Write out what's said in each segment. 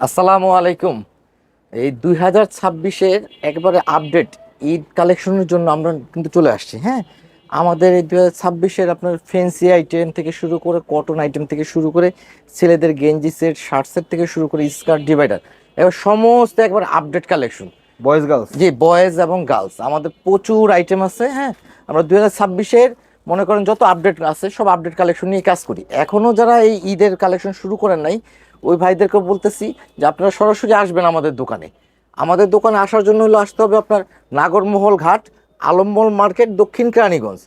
আসসালামু আলাইকুম। এই 2026-এর একবারে আপডেট ঈদ কালেকশনের জন্য আমরা কিন্তু চলে আসছি। হ্যাঁ, আমাদের এই 2026-এর আপনার ফ্যান্সি আইটেম থেকে শুরু করে কটন আইটেম থেকে শুরু করে ছেলেদের গেঞ্জি সেট, শার্ট সেট থেকে শুরু করে স্কার্ট ডিভাইডার, এবার সমস্ত একবার আপডেট কালেকশন। Boys girls. জি, বয়েজ এবং গার্লস আমাদের প্রচুর আইটেম আছে। হ্যাঁ, আমরা 2026-এর মনে করেন যত আপডেট আছে সব আপডেট কালেকশন নিয়ে কাজ করি। এখনও যারা এই ঈদের কালেকশন শুরু করেন নাই, ওই ভাইদেরকে বলতেছি যে আপনারা সরাসরি আসবেন আমাদের দোকানে। আমাদের দোকানে আসার জন্য হলো আসতে হবে আপনার নাগরমহল ঘাট, আলমমল মার্কেট, দক্ষিণ কেরানীগঞ্জ।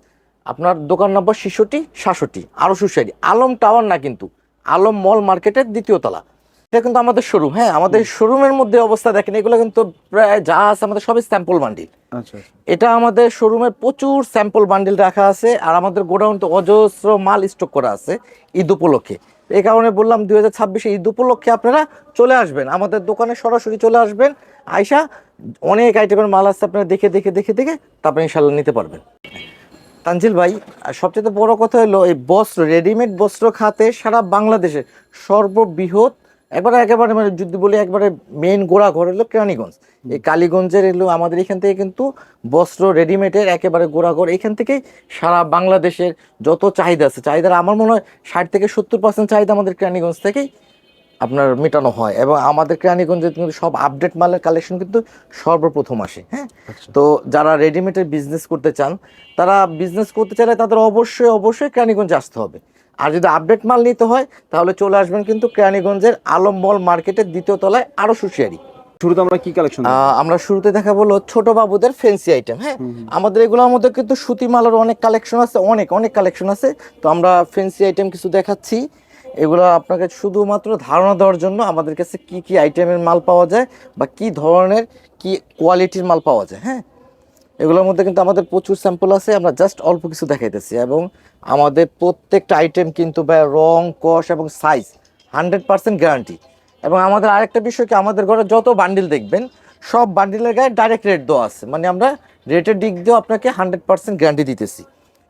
আপনার দোকান নম্বর 66 আরো সুশারি, আলম টাওয়ার না কিন্তু, আলম মল মার্কেটের দ্বিতীয় তলা। এটা কিন্তু আমাদের শোরুম। হ্যাঁ, আমাদের শোরুমের মধ্যে অবস্থা দেখেন, এগুলো কিন্তু প্রায় যা আছে আমাদের সবই স্যাম্পল বান্ডিল। আচ্ছা। এটা আমাদের শোরুমে প্রচুর স্যাম্পল বান্ডিল রাখা আছে, আর আমাদের গোডাউন তো অজস্র মাল স্টক করা আছে ঈদ উপলক্ষে। এই কারণে বললাম 2026-এ ঈদ উপলক্ষে আপনারা চলে আসবেন আমাদের দোকানে, সরাসরি চলে আসবেন। আয়শা অনেক আইটেমের মাল আছে, আপনারা দেখে দেখে দেখে দেখে তারপরে ইনশাল্লাহ নিতে পারবেন। তানজিল ভাই, আর সবচেয়ে বড় কথা হলো এই বস্ত্র, রেডিমেড বস্ত্র খাতে সারা বাংলাদেশে সর্ববৃহৎ, একবারে একেবারে মানে যদি বলি একবারে মেইন গোড়া ঘর হলো কেরানীগঞ্জ। এই কালীগঞ্জের এলো আমাদের এখান থেকে কিন্তু বস্ত্র রেডিমেডের একেবারে গোড়া ঘর। এখান থেকেই সারা বাংলাদেশের যত চাহিদা আছে, চাহিদার আমার মনে হয় 60 থেকে 70% চাহিদা আমাদের কেরানীগঞ্জ থেকেই আপনার মেটানো হয়। এবং আমাদের কেরানীগঞ্জে কিন্তু সব আপডেট মালের কালেকশন কিন্তু সর্বপ্রথম আসে। হ্যাঁ, আচ্ছা। তো যারা রেডিমেডের বিজনেস করতে চান, তারা বিজনেস করতে চাইলে তাদের অবশ্যই অবশ্যই কেরানীগঞ্জে আসতে হবে। আর যদি আপডেট মাল নিতে হয় তাহলে চলে আসবেন কিন্তু কেরানীগঞ্জের আলম মল মার্কেটের দ্বিতীয় তলায় আরো সুশিয়ারি। শুরুতে আমরা কি কালেকশন আমরা শুরুতে দেখাবো হলো ছোট বাবুদের ফ্যান্সি আইটেম। হ্যাঁ, আমাদের এগুলোর মধ্যে কিন্তু সুতি মালের অনেক কালেকশন আছে, অনেক অনেক কালেকশন আছে। তো আমরা ফ্যান্সি আইটেম কিছু দেখাচ্ছি। এগুলো আপনাকে শুধুমাত্র ধারণা দেওয়ার জন্য আমাদের কাছে কি কি আইটেমের মাল পাওয়া যায় বা কি ধরনের কি কোয়ালিটির মাল পাওয়া যায়। হ্যাঁ, এগুলোর মধ্যে কিন্তু আমাদের প্রচুর স্যাম্পল আছে, আমরা জাস্ট অল্প কিছু দেখাইতেছি। এবং আমাদের প্রত্যেকটা আইটেম কিন্তু রং, কস এবং সাইজ 100% গ্যারান্টি। এবং আমাদের আরেকটা বিষয় কি, আমাদের ঘরে যত বান্ডিল দেখবেন সব বান্ডিলের গায়ে ডাইরেক্ট রেট দেওয়া আছে, মানে আমরা রেটের দিক দিয়েও আপনাকে 100% গ্যারান্টি দিতেছি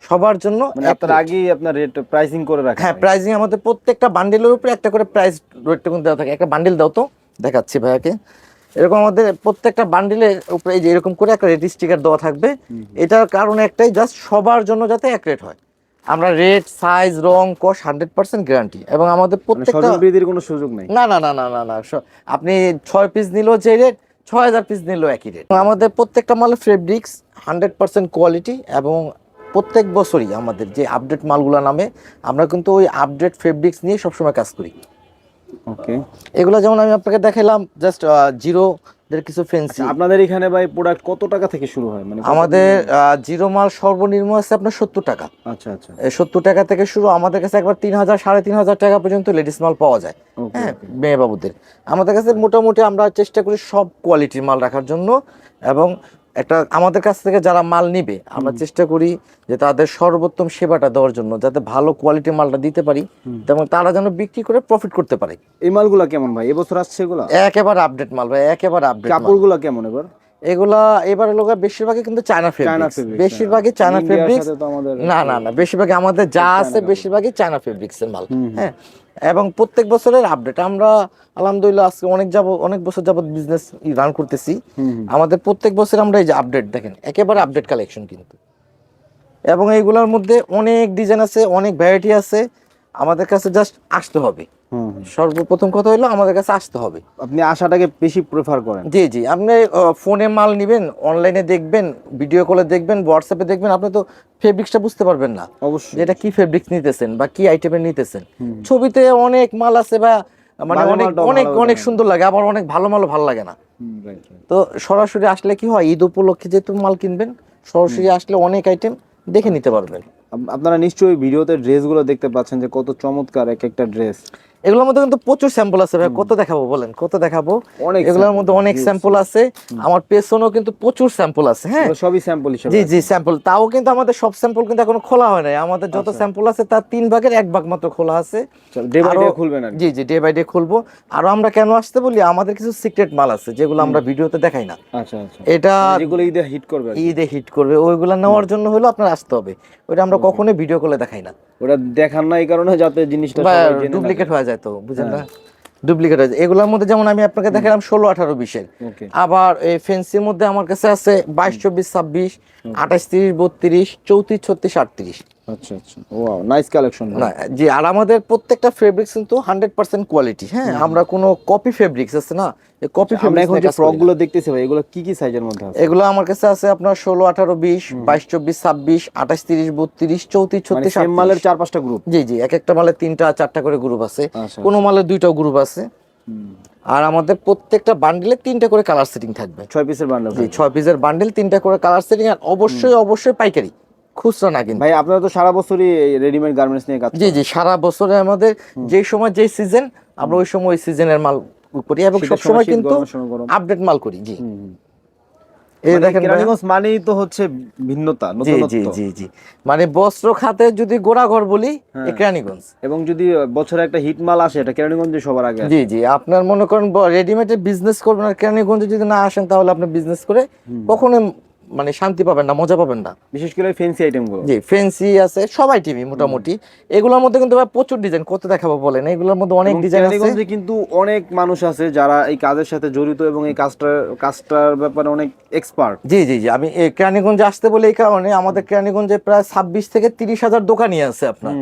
সবার জন্য। মানে আপনার আগেই আপনার রেট প্রাইসিং করে রাখেন? হ্যাঁ, প্রাইসিং আমাদের প্রত্যেকটা বান্ডিলের উপরে একটা করে প্রাইস রেট কিন্তু দেওয়া থাকে। একটা বান্ডিল দাও তো, দেখাচ্ছি ভাইয়াকে। এরকম আমাদের প্রত্যেকটা বান্ডিলের উপরে এই যে এরকম করে একটা রেট স্টিকার দেওয়া থাকবে। এটার কারণ একটাই, জাস্ট সবার জন্য যাতে এক রেট হয়। আমরা রেট, সাইজ, রং, কস 100% গ্যারান্টি। এবং আমাদের প্রত্যেকটা স্বজনপ্রীতির কোনো সুযোগ নাই? না না না না না না আপনি 6 পিস নিলেও যে রেট, 6000 পিস নিলেও একই রেট। আমাদের প্রত্যেকটা মালের ফেব্রিক্স 100% কোয়ালিটি। এবং প্রত্যেক বছরই আমাদের যে আপডেট মালগুলো নামে, আমরা কিন্তু ওই আপডেট ফেব্রিক্স নিয়ে সবসময় কাজ করি। ওকে। এগুলো যেমন আমি আপনাকে দেখালাম জাস্ট জিরো দের কিছু ফ্যান্সি। আপনাদের এখানে ভাই প্রোডাক্ট কত টাকা থেকে শুরু হয়? মানে আমাদের জিরো মাল সর্বনিম্ন আছে আপনার 70 টাকা। আচ্ছা আচ্ছা। এই 70 টাকা থেকে শুরু, আমাদের কাছে একবার 3000 3500 টাকা পর্যন্ত লেডিস মাল পাওয়া যায়। ওকে। হ্যাঁ, মেয়ে বাবুদের আমাদের কাছে মোটামুটি আমরা চেষ্টা করি সব কোয়ালিটির মাল রাখার জন্য। এবং একটা আমাদের কাছ থেকে যারা মাল নিবে, আমরা চেষ্টা করি যে তাদের সর্বোত্তম সেবাটা দেওয়ার জন্য, যাতে ভালো কোয়ালিটির মালটা দিতে পারি এবং তারা যেন বিক্রি করে প্রফিট করতে পারে। এই মালগুলা কেমন ভাই? এবছর আসছে এগুলা? একেবারে আপডেট মাল ভাই, একেবারে আপডেট মাল। কাপড়গুলা কেমন এবার? এগুলা এবার লোক বেশিরভাগই কিন্তু চায়না ফেব্রিক্স, বেশিরভাগই চায়না ইন্ডিয়ার ফেব্রিক্স। সাথে তো আমাদের না না না, বেশিরভাগই আমাদের যা আছে বেশিরভাগই চায়না ফেব্রিক্স এর মাল। হ্যাঁ, এবং প্রত্যেক বছরের আপডেট আমরা আলহামদুলিল্লাহ আজকে অনেক বছর যাবত বিজনেস রান করতেছি। আমাদের প্রত্যেক বছর আমরা এই যে আপডেট দেখেন, একেবারে আপডেট কালেকশন কিন্তু। এবং এইগুলোর মধ্যে অনেক ডিজাইন আছে, অনেক ভ্যারাইটি আছে। আমাদের কাছে জাস্ট আসতে হবে। সর্বপ্রথম কথা হলো আমাদের কাছে আসতে হবে। আপনি আশাটাকে বেশি প্রেফার করেন? জি জি, আপনি ফোনে মাল নেবেন, অনলাইনে দেখবেন, ভিডিও কলে দেখবেন, হোয়াটসঅ্যাপে দেখবেন, আপনি তো ফেব্রিক্সটা বুঝতে পারবেন না অবশ্যই। যেটা কি ফেব্রিক্স নিতেছেন বা কি আইটেমের নিতেছেন। ছবিতে অনেক মাল আছে বা মানে অনেক অনেক অনেক সুন্দর লাগে, আবার অনেক ভালো মালও ভালো লাগে না। তো সরাসরি আসলে কি হয়, ঈদ উপলক্ষে যেহেতু মাল কিনবেন, সরাসরি আসলে অনেক আইটেম দেখে নিতে পারবেন। আপনারা নিশ্চয়ই ভিডিওতে ড্রেসগুলো দেখতে পাচ্ছেন যে কত চমৎকার এক একটা ড্রেস। এগুলোর মধ্যে কিন্তু প্রচুর স্যাম্পল আছে ভাই, কত দেখাবো বলেন, কত দেখাবো। অনেক এগুলোর মধ্যে অনেক স্যাম্পল আছে, আমার পেছনেও কিন্তু প্রচুর স্যাম্পল আছে। হ্যাঁ, সবই স্যাম্পল হিসেবে? জি জি, স্যাম্পল। তাও কিন্তু আমাদের সব স্যাম্পল কিন্তু এখনো খোলা হয় নাই। আমাদের যত স্যাম্পল আছে তার 3 ভাগের 1 ভাগ মাত্র খোলা আছে। ডে বাই ডে খুলবেন? জি জি, ডে বাই ডে খুলবো। আর আমরা কেন আসতে বলি, আমাদের কিছু সিক্রেট মাল আছে যেগুলো আমরা ভিডিওতে দেখাই না। আচ্ছা আচ্ছা। এটা যেগুলো ঈদে হিট করবে? ঈদে হিট করবে, ওইগুলো নেওয়ার জন্য হলো আপনার আসতে হবে। ওইটা আমরা কখনোই ভিডিও কলে দেখাই না, ওটা দেখান না এই কারণে যাতে জিনিসটা ডুপ্লিকেট হয়ে যায়, তো বুঝেন না। ডুপ্লিকেট আছে। এগুলোর মধ্যে যেমন আমি আপনাকে দেখালাম 16, 18, 20-এর। ওকে আবার এই ফেন্সির মধ্যে আমার কাছে আছে 22, 24, 26, 28, 30, 32, 34, 36, 38। আচ্ছা আচ্ছা, ওয়াও নাইস কালেকশন না জি, আর আমাদের প্রত্যেকটা ফেব্রিক্স কিন্তু 100% কোয়ালিটি। হ্যাঁ, আমরা কোনো কপি ফেব্রিক্স আছে না, এই কপি আমরা ফেব্রিক্স এখন যে ফ্রক গুলো দেখতেছি ভাই, এগুলো কি কি সাইজের মধ্যে আছে? এগুলো আমার কাছে আছে আপনার 16, 18, 20, 22, 24, 26, 28, 30, 32, 34, মানে 36, সেম মালের 38। 4-5টা গ্রুপ? জি জি, এক একটা মালে 3টা 4টা করে গ্রুপ আছে, আচ্ছা কোনো মালে 2টাও গ্রুপ আছে। আর আমাদের প্রত্যেকটা বান্ডেলে 3টা করে কালার সেটিং থাকবে। 6 পিসের বান্ডেল? জি, 6 পিসের বান্ডেল, 3টা করে কালার সেটিং, আর অবশ্যই অবশ্যই পাইকারি, খুচরা না কিন্তু। ভাই আপনারা তো সারা বছরই রেডিমেড গার্মেন্টস নিয়ে কাজ জি করেন। জি, সারা বছরে আমাদের যেই সময় যেই সিজন, আমরা ওই সময় ওই সিজনের মাল করি, এবং শীতের সব সময় সময় শীত, কিন্তু গরমের সময় গরম। আপডেট মাল করি। জি, এই মানে দেখেন ভাইয়া। কেরানীগঞ্জ মানেই তো হচ্ছে ভিন্নতা, জি জি নতুনত্ব। জি জি, মানে বস্ত্র খাতে যদি গোড়াঘর বলি, হ্যাঁ। এই কেরানীগঞ্জ। এবং যদি বছরে একটা হিট মাল আসে, এটা কেরানীগঞ্জে সবার আগে জি আসে। জি, আপনার মনে করেন রেডিমেডের বিজনেস করবেন আর কেরানীগঞ্জে যদি না আসেন, তাহলে আপনি বিজনেস করে কখনো মানে শান্তি পাবেন না, মজা পাবেন না। বিশেষ করে ফ্যান্সি আইটেম গুলো। জি, ফ্যান্সি আছে সবাই টিভি মোটামুটি। এগুলোর মধ্যে কিন্তু ভাই প্রচুর ডিজাইন, কত দেখাবো বলেন, এগুলোর মধ্যে অনেক এবং ডিজাইন আছে। কেরানীগঞ্জে কিন্তু অনেক মানুষ আছে যারা এই কাজের সাথে জড়িত এবং এই কাজটার ব্যাপারে অনেক এক্সপার্ট। জি জি জি, আমি এই কেরানীগঞ্জে আসতে বলে এই কারণে, আমাদের কেরানীগঞ্জে প্রায় 26 থেকে 30 হাজার দোকানই আছে আপনার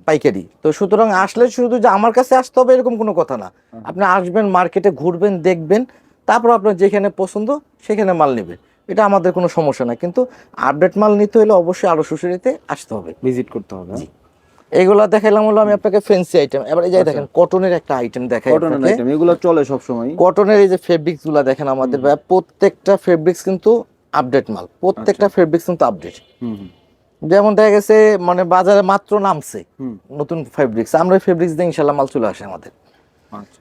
পাইকারি। তো সুতরাং আসলে শুধু যে আমার কাছে আসতে হবে এরকম কোনো কথা না, আপনি আসবেন, মার্কেটে ঘুরবেন, দেখবেন, তারপর আপনার যেখানে পছন্দ সেখানে মাল নেবেন, এটা আমাদের কোনো সমস্যা না। কিন্তু আপডেট মাল নিতে হলে অবশ্যই আরো সুশীলিতে আসতে হবে, ভিজিট করতে হবে। জি। এইগুলা দেখাইলাম হলো আমি আপনাকে ফ্যান্সি আইটেম। এবার এই যে দেখেন কটনের একটা আইটেম দেখাই কটনের আপনাকে। আইটেম এগুলো চলে সব সময়। কটনের এই যে ফেব্রিক্স গুলা দেখেন আমাদের ভাই, প্রত্যেকটা ফেব্রিক্স কিন্তু আপডেট মাল, প্রত্যেকটা ফেব্রিক্স কিন্তু আপডেট। যেমন দেখা গেছে মানে বাজারে মাত্র নামছে নতুন ফেব্রিক্স, আমরা ফেব্রিক্স দিয়ে ইনশাল্লাহ মাল চলে আসে আমাদের।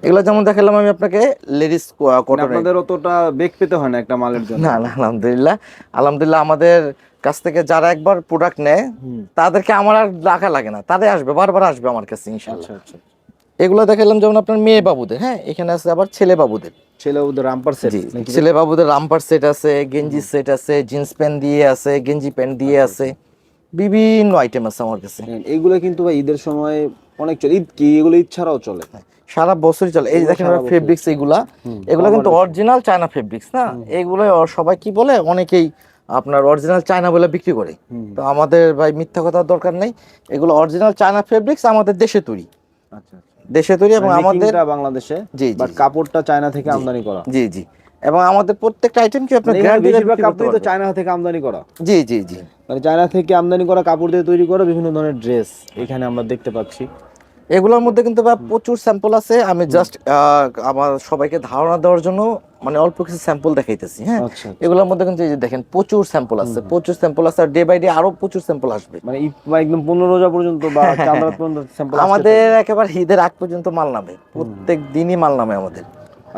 এগুলো যেমন দেখালাম আমি আপনাকে লেডিস কটন। আপনাদের অতটা বেগ পেতে হয় না একটা মালের জন্য? না না, আলহামদুলিল্লাহ, আলহামদুলিল্লাহ, আমাদের কাছ থেকে যারা একবার প্রোডাক্ট নেয় তাদেরকে আমার আর রাখা লাগে না, তাদের আসবে, বারবার আসবে আমার কাছে ইনশাল্লাহ। আচ্ছা। এগুলো দেখালাম যেমন আপনার মেয়ে বাবুদের। হ্যাঁ, এখানে আছে আবার ছেলে বাবুদের। ছেলে ওদের রামপার সেট? জি, ছেলে বাবুদের রামপার সেট আছে, গেঞ্জি সেট আছে, জিন্স প্যান্ট দিয়ে আছে, গেঞ্জি প্যান্ট দিয়ে আছে, বিভিন্ন আইটেম আছে আমার কাছে। এইগুলো কিন্তু ভাই ঈদের সময় অনেক চলে। ঈদ কি, এগুলো ঈদ ছাড়াও চলে? সারা বছরই চলে। এই যে দেখেন ফেব্রিক্স, এগুলা কিন্তু অরিজিনাল চায়না ফেব্রিক্স না। এগুলো সবাই কি বলে, অনেকেই আপনার অরিজিনাল চায়না বলে বিক্রি করে। তো আমাদের ভাই মিথ্যা কথার দরকার নেই, এগুলো অরিজিনাল চায়না ফেব্রিক্স, আমাদের দেশে তৈরি। আচ্ছা, দেশে তৈরি, এবং আমাদের বাংলাদেশে, জি বাট কাপড়টা চায়না থেকে আমদানি করা। জি জি, এবং আমাদের প্রত্যেকটা আইটেম কি আপনার গ্যারান্টি বেশিরভাগ কাপড়ই তো চায়না থেকে আমদানি করা। জি জি জি, মানে চায়না থেকে আমদানি করা কাপড় দিয়ে তৈরি করা বিভিন্ন ধরনের ড্রেস এখানে আমরা দেখতে পাচ্ছি। এগুলোর মধ্যে কিন্তু প্রচুর স্যাম্পল আছে। আমি জাস্ট আমার সবাইকে ধারণা দেওয়ার জন্য মানে অল্প কিছু স্যাম্পল দেখাইতেছি। হ্যাঁ, এগুলোর মধ্যে কিন্তু এই যে দেখেন প্রচুর স্যাম্পল আছে, প্রচুর স্যাম্পল আছে, আর ডে বাই ডে আরো প্রচুর স্যাম্পল আসবে। মানে একদম 15 রোজা পর্যন্ত বা চাঁদ রাত পর্যন্ত স্যাম্পল আমাদের একেবারে ঈদের আগ পর্যন্ত মাল নামে, প্রত্যেক দিনই মাল নামে আমাদের।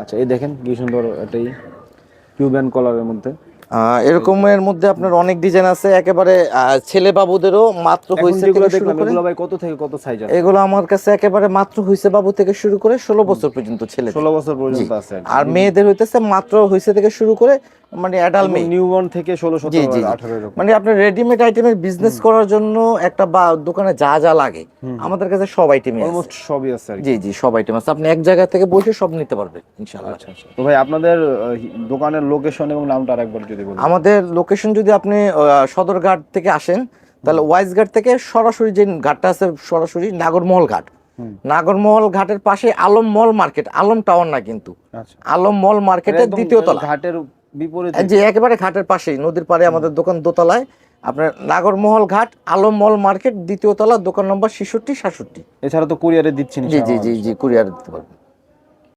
আচ্ছা, এই দেখেন কি সুন্দর এটাই কিউবান কলারের মধ্যে। এরকমের মধ্যে আপনার অনেক ডিজাইন আছে, একেবারে ছেলে বাবুদেরও মাত্র হইছে থেকে শুরু করে। এগুলো ভাই কত থেকে কত সাইজ আছে? এগুলো আমার কাছে একেবারে মাত্র হইছে বাবু থেকে শুরু করে 16 বছর পর্যন্ত ছেলে, 16 বছর পর্যন্ত আছে। আর মেয়েদের হইতেছে মাত্র হইছে থেকে শুরু করে মানে অ্যাডাল্ট মেয়ে, নিউবর্ন থেকে 16 17 18 এরকম। মানে আপনার রেডিমেড আইটেমের বিজনেস করার জন্য একটা বা দোকানে যা যা লাগে আমাদের কাছে সব আইটেমই আছে, অলমোস্ট সবই আছে। জি জি, সব আইটেম আছে, আপনি এক জায়গা থেকে বসে সব নিতে পারবেন ইনশাআল্লাহ। আচ্ছা। তো ভাই আপনাদের দোকানের লোকেশন এবং নামটা আরেকবার যদি বলেন। আমাদের লোকেশন যদি আপনি সদরঘাট থেকে আসেন, তাহলে ওয়াইজ ঘাট থেকে সরাসরি যে ঘাটটা আছে, সরাসরি নাগরমহল ঘাট, নাগরমহল ঘাটের পাশে আলম মল মার্কেট, আলম টাওয়ার না কিন্তু, আলম মল মার্কেটের দ্বিতীয় তলা, ঘাটের বিপরীতে, যে একেবারে ঘাটের পাশেই, নদীর পাড়ে আমাদের দোকান, দোতলায় আপনার নাগরমহল ঘাট, আলম মল মার্কেট, দ্বিতীয় তলা, দোকান নম্বর 66 67। এছাড়া তো কুরিয়ারে দিচ্ছেন? জি জি জি জি, কুরিয়ার দিতে পারবেন।